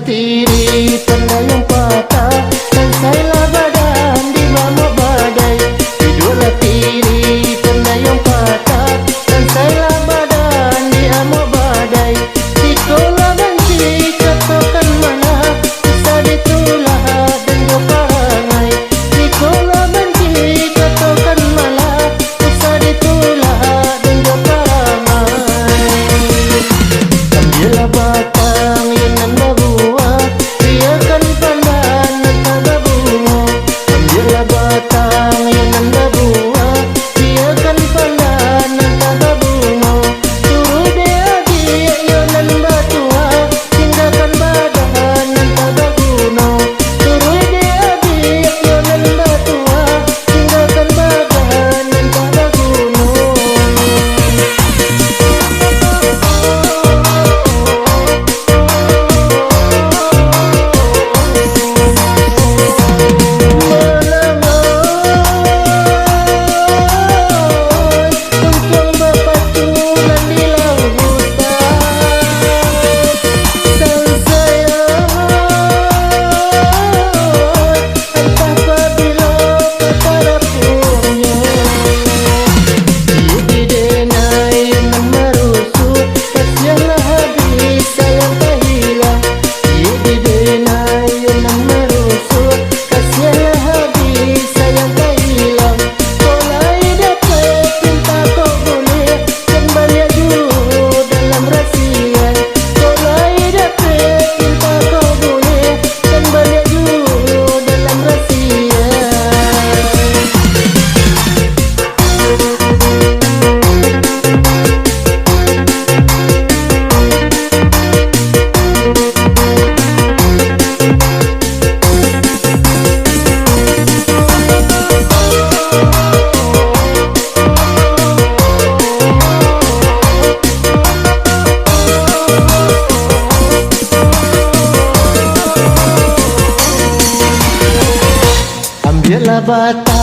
tiri pandai yang patah, dan saya badan di mama badai. Tidurlah tiri pandai yang patah, dan saya badan di mama badai. Tikola banci katakan mana, bisa ditulah dan jo parangai. Tikola banci katakan mana, bisa ditulah dan jo parangai. Ambillah batang yang berbuah, biarkan pandangan tak bunga. Ambillah batang yang berbuah, biarkan pandangan tak bunga. Suruh dia yang bertua, tinggalkan badan tak guna. Suruh dia yang bertua, tinggalkan badan tak guna. Ambillah batang